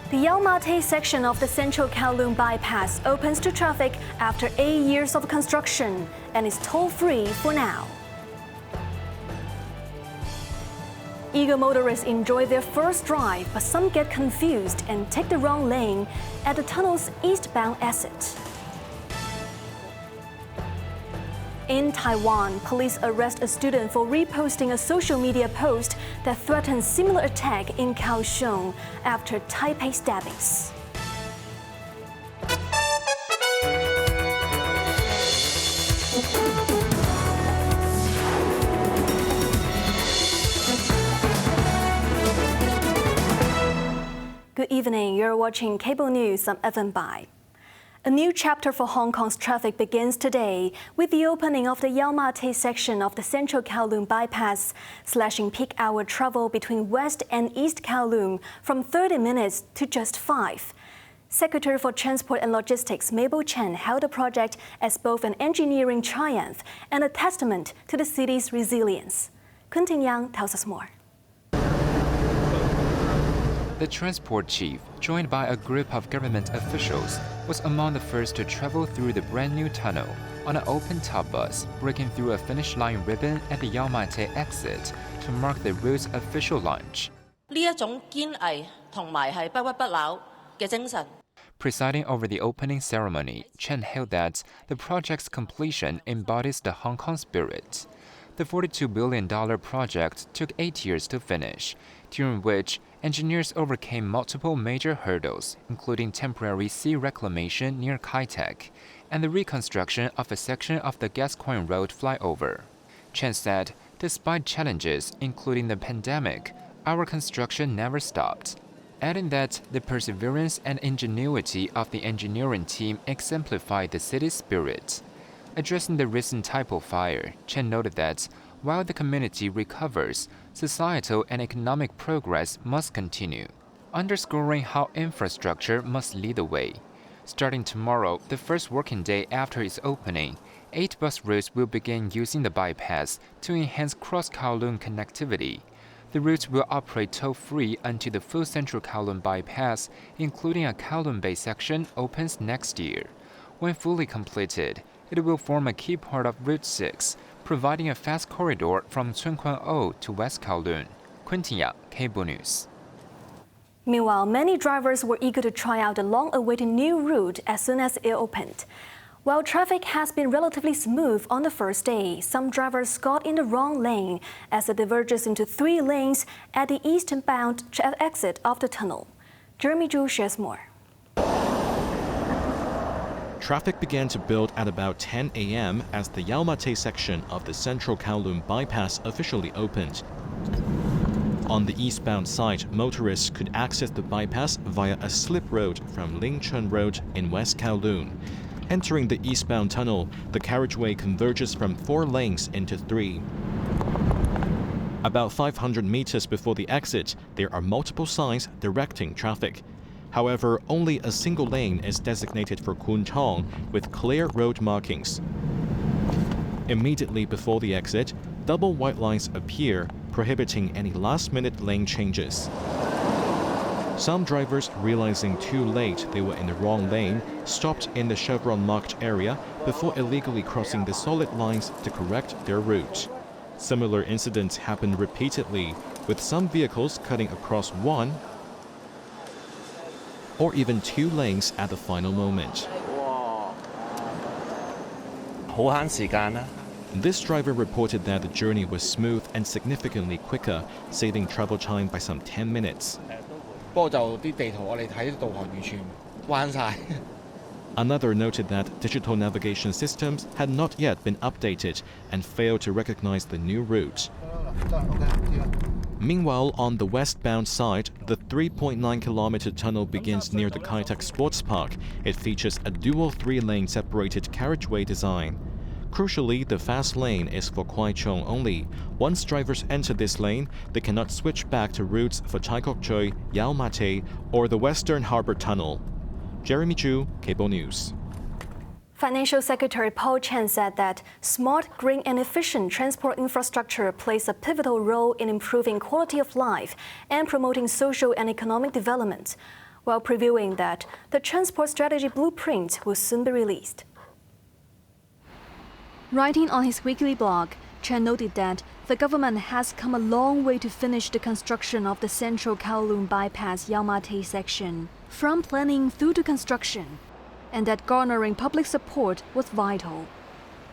The Yau Ma Tei section of the Central Kowloon Bypass opens to traffic after 8 years of construction and is toll-free for now. Eager motorists enjoy their first drive, but some get confused and take the wrong lane at the tunnel's eastbound exit. In Taiwan, police arrest a student for reposting a social media post that threatens similar attack in Kaohsiung after Taipei stabbings. Good evening, you're watching Cable News. I'm Evan Bai. A new chapter for Hong Kong's traffic begins today with the opening of the Yau Ma Tei section of the Central Kowloon Bypass, slashing peak hour travel between West and East Kowloon from 30 minutes to just 5. Secretary for Transport and Logistics Mabel Chen hailed the project as both an engineering triumph and a testament to the city's resilience. Kunting Yang tells us more. The transport chief, joined by a group of government officials, was among the first to travel through the brand-new tunnel on an open-top bus, breaking through a finish line ribbon at the Yau Ma Tei exit to mark the route's official launch. Presiding over the opening ceremony, Chen hailed that the project's completion embodies the Hong Kong spirit. The $42 billion project took 8 years to finish, during which engineers overcame multiple major hurdles, including temporary sea reclamation near Kai Tak and the reconstruction of a section of the Gascoigne Road flyover. Chen said, despite challenges, including the pandemic, our construction never stopped, adding that the perseverance and ingenuity of the engineering team exemplified the city's spirit. Addressing the recent Taipo fire, Chen noted that while the community recovers, societal and economic progress must continue, underscoring how infrastructure must lead the way. Starting tomorrow, the first working day after its opening, 8 bus routes will begin using the bypass to enhance cross-Kowloon connectivity. The routes will operate toll-free until the full Central Kowloon Bypass, including a Kowloon Bay section, opens next year. When fully completed, it will form a key part of Route 6, providing a fast corridor from Tsun Kwan O to West Kowloon. Quintin Yang, Cable News. Meanwhile, many drivers were eager to try out the long-awaited new route as soon as it opened. While traffic has been relatively smooth on the first day, some drivers got in the wrong lane as it diverges into 3 lanes at the eastbound exit of the tunnel. Jeremy Zhu shares more. Traffic began to build at about 10 a.m. as the Yau Ma Tei section of the Central Kowloon Bypass officially opened. On the eastbound side, motorists could access the bypass via a slip road from Ling Chun Road in West Kowloon. Entering the eastbound tunnel, the carriageway converges from 4 lanes into 3. About 500 meters before the exit, there are multiple signs directing traffic. However, only a single lane is designated for Kwun Tong with clear road markings. Immediately before the exit, double white lines appear, prohibiting any last-minute lane changes. Some drivers, realizing too late they were in the wrong lane, stopped in the chevron-marked area before illegally crossing the solid lines to correct their route. Similar incidents happened repeatedly, with some vehicles cutting across 1 or even 2 lanes at the final moment. This driver reported that the journey was smooth and significantly quicker, saving travel time by some 10 minutes. Another noted that digital navigation systems had not yet been updated and failed to recognize the new route. Meanwhile, on the westbound side, the 3.9-kilometer tunnel begins near the Kai Tak Sports Park. It features a dual 3-lane separated carriageway design. Crucially, the fast lane is for Kwai Chung only. Once drivers enter this lane, they cannot switch back to routes for Tai Kok Tsui, Yau Ma Tei, or the Western Harbour Tunnel. Jeremy Zhu, Cable News. Financial Secretary Paul Chan said that smart, green and efficient transport infrastructure plays a pivotal role in improving quality of life and promoting social and economic development. while previewing that the transport strategy blueprint will soon be released. Writing on his weekly blog, Chen noted that the government has come a long way to finish the construction of the Central Kowloon Bypass Yau Ma Tei section, from planning through to construction, and that garnering public support was vital.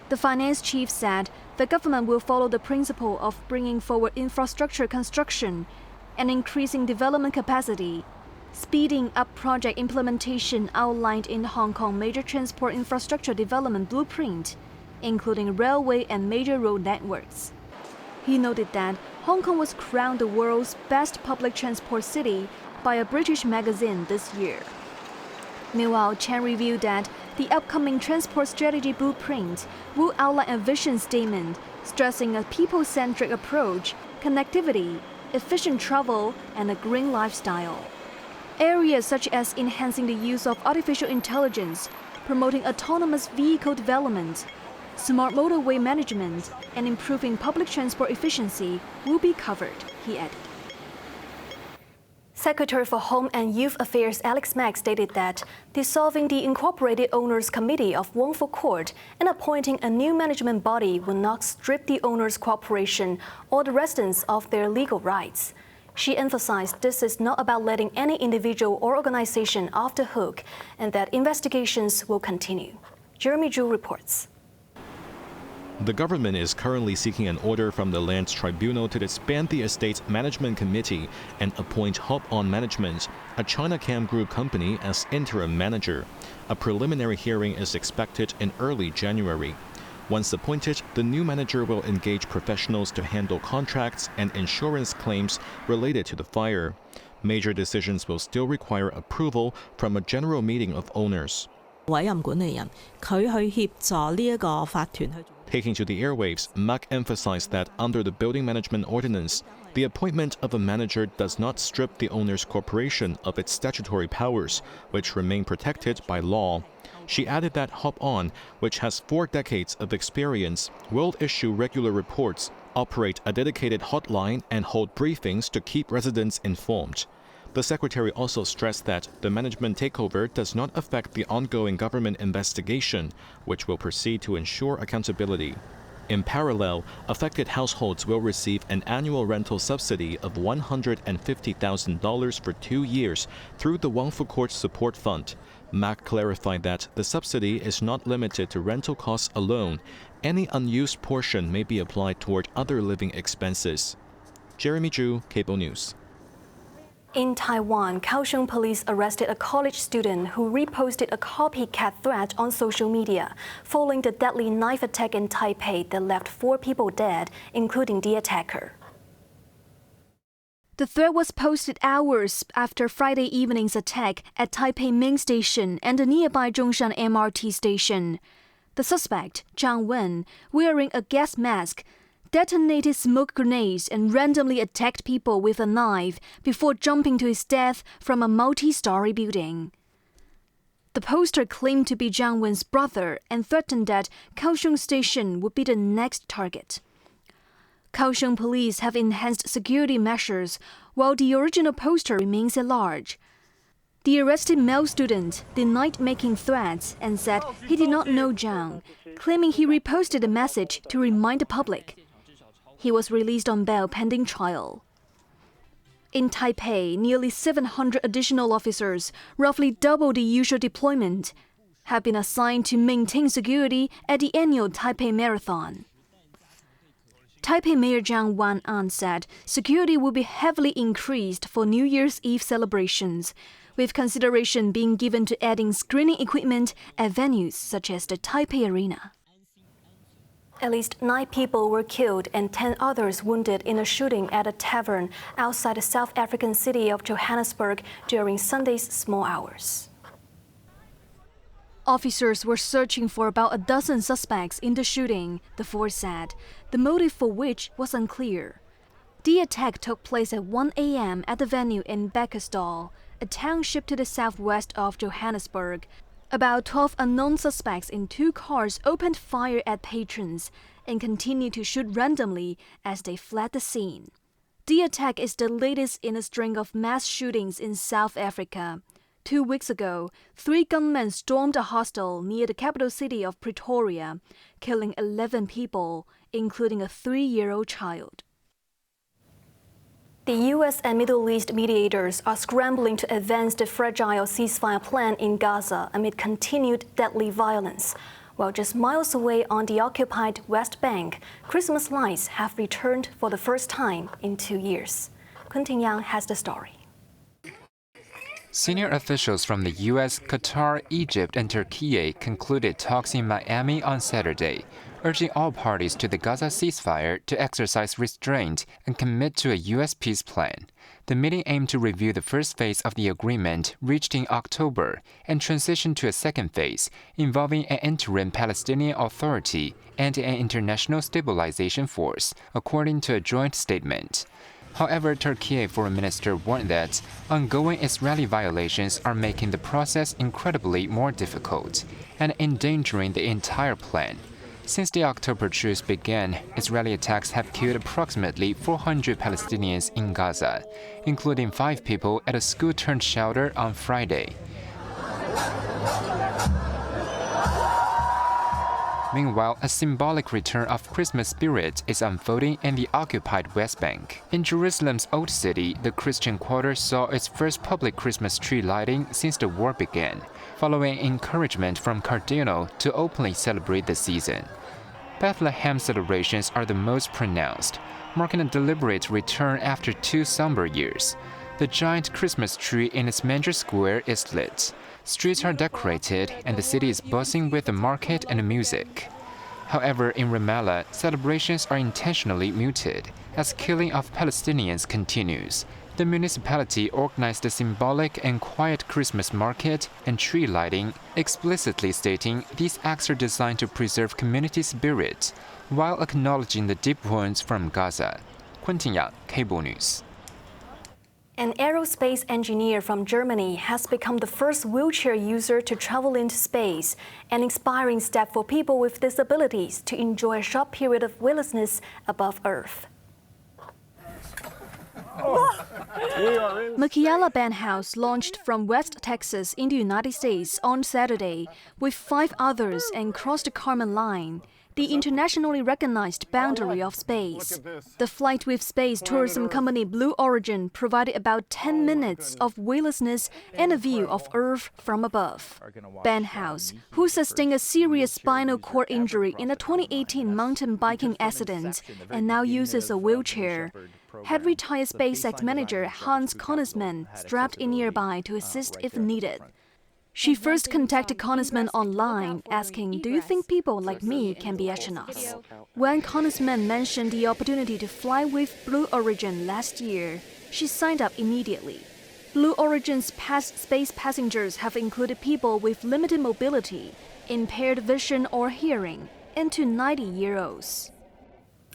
The finance chief said the government will follow the principle of bringing forward infrastructure construction and increasing development capacity, speeding up project implementation outlined in Hong Kong Major Transport Infrastructure Development Blueprint, including railway and major road networks. He noted that Hong Kong was crowned the world's best public transport city by a British magazine this year. Meanwhile, Chen revealed that the upcoming transport strategy blueprint will outline a vision statement stressing a people-centric approach, connectivity, efficient travel, and a green lifestyle. Areas such as enhancing the use of artificial intelligence, promoting autonomous vehicle development, smart motorway management, and improving public transport efficiency will be covered, he added. Secretary for Home and Youth Affairs Alex Mack stated that dissolving the Incorporated Owners Committee of Wang Fuk Court and appointing a new management body will not strip the owners' corporation or the residents of their legal rights. She emphasized this is not about letting any individual or organization off the hook and that investigations will continue. Jeremy Zhu reports. The government is currently seeking an order from the Lands Tribunal to disband the estate's management committee and appoint Hop On Management, a China Cam Group company, as interim manager. A preliminary hearing is expected in early January. Once appointed, the new manager will engage professionals to handle contracts and insurance claims related to the fire. Major decisions will still require approval from a general meeting of owners. Taking to the airwaves, Mack emphasized that under the Building Management Ordinance, the appointment of a manager does not strip the owner's corporation of its statutory powers, which remain protected by law. She added that Hop On, which has 4 decades of experience, will issue regular reports, operate a dedicated hotline, and hold briefings to keep residents informed. The secretary also stressed that the management takeover does not affect the ongoing government investigation, which will proceed to ensure accountability. In parallel, affected households will receive an annual rental subsidy of $150,000 for 2 years through the Wang Fuk Court Support Fund. Mack clarified that the subsidy is not limited to rental costs alone. Any unused portion may be applied toward other living expenses. Jeremy Zhu, Cable News. In Taiwan, Kaohsiung police arrested a college student who reposted a copycat threat on social media following the deadly knife attack in Taipei that left 4 people dead, including the attacker. The threat was posted hours after Friday evening's attack at Taipei Main Station and the nearby Zhongshan MRT station. The suspect, Zhang Wen, wearing a gas mask, detonated smoke grenades and randomly attacked people with a knife before jumping to his death from a multi-story building. The poster claimed to be Zhang Wen's brother and threatened that Kaohsiung Station would be the next target. Kaohsiung police have enhanced security measures, while the original poster remains at large. The arrested male student denied making threats and said he did not know Zhang, claiming he reposted the message to remind the public. He was released on bail pending trial. In Taipei, nearly 700 additional officers, roughly double the usual deployment, have been assigned to maintain security at the annual Taipei Marathon. Taipei Mayor Zhang Wan-an said security will be heavily increased for New Year's Eve celebrations, with consideration being given to adding screening equipment at venues such as the Taipei Arena. At least 9 people were killed and 10 others wounded in a shooting at a tavern outside the South African city of Johannesburg during Sunday's small hours. Officers were searching for about a dozen suspects in the shooting, the force said, the motive for which was unclear. The attack took place at 1 a.m. at the venue in Bekkersdal, a township to the southwest of Johannesburg. About 12 unknown suspects in 2 cars opened fire at patrons and continued to shoot randomly as they fled the scene. The attack is the latest in a string of mass shootings in South Africa. 2 weeks ago, 3 gunmen stormed a hostel near the capital city of Pretoria, killing 11 people, including a 3-year-old child. The U.S. and Middle East mediators are scrambling to advance the fragile ceasefire plan in Gaza amid continued deadly violence. While just miles away on the occupied West Bank, Christmas lights have returned for the first time in 2 years. Quentin Yang has the story. Senior officials from the U.S., Qatar, Egypt, and Turkey concluded talks in Miami on Saturday, urging all parties to the Gaza ceasefire to exercise restraint and commit to a U.S. peace plan. The meeting aimed to review the first phase of the agreement reached in October and transition to a second phase involving an interim Palestinian Authority and an international stabilization force, according to a joint statement. However, Turkey Foreign Minister warned that ongoing Israeli violations are making the process incredibly more difficult and endangering the entire plan. Since the October truce began, Israeli attacks have killed approximately 400 Palestinians in Gaza, including 5 people at a school-turned-shelter on Friday. Meanwhile, a symbolic return of Christmas spirit is unfolding in the occupied West Bank. In Jerusalem's Old City, the Christian Quarter saw its first public Christmas tree lighting since the war began, following encouragement from Cardinal to openly celebrate the season. Bethlehem celebrations are the most pronounced, marking a deliberate return after 2 somber years. The giant Christmas tree in its manger square is lit. Streets are decorated, and the city is buzzing with the market and music. However, in Ramallah, celebrations are intentionally muted as killing of Palestinians continues. The municipality organized a symbolic and quiet Christmas market and tree lighting, explicitly stating these acts are designed to preserve community spirit while acknowledging the deep wounds from Gaza. Quentin Yang, Cable News. An aerospace engineer from Germany has become the first wheelchair user to travel into space, an inspiring step for people with disabilities to enjoy a short period of weightlessness above Earth. Makiala Band House launched from West Texas in the United States on Saturday with 5 others and crossed the Kármán line, the internationally recognized boundary of space. The flight with space tourism company Blue Origin provided about 10 minutes of weightlessness and a view of Earth from above. Band House, who sustained a serious spinal cord injury in a 2018 mountain biking accident and now uses a wheelchair, had retired SpaceX manager Hans Konisman strapped in nearby to assist if needed. She first contacted Konisman online, asking, "Do you think people like me can be astronauts?" When Konisman mentioned the opportunity to fly with Blue Origin last year, she signed up immediately. Blue Origin's past space passengers have included people with limited mobility, impaired vision or hearing, and to 90-year-olds.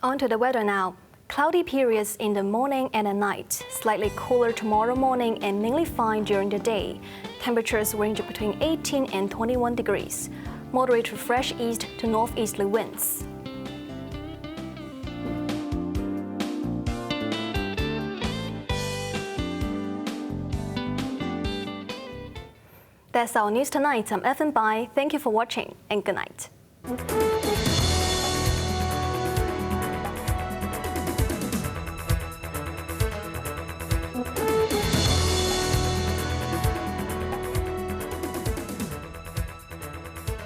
On to the weather now. Cloudy periods in the morning and at night, slightly cooler tomorrow morning and mainly fine during the day. Temperatures range between 18 and 21 degrees. Moderate to fresh east to northeasterly winds. That's our news tonight. I'm Evan Bai. Thank you for watching and good night.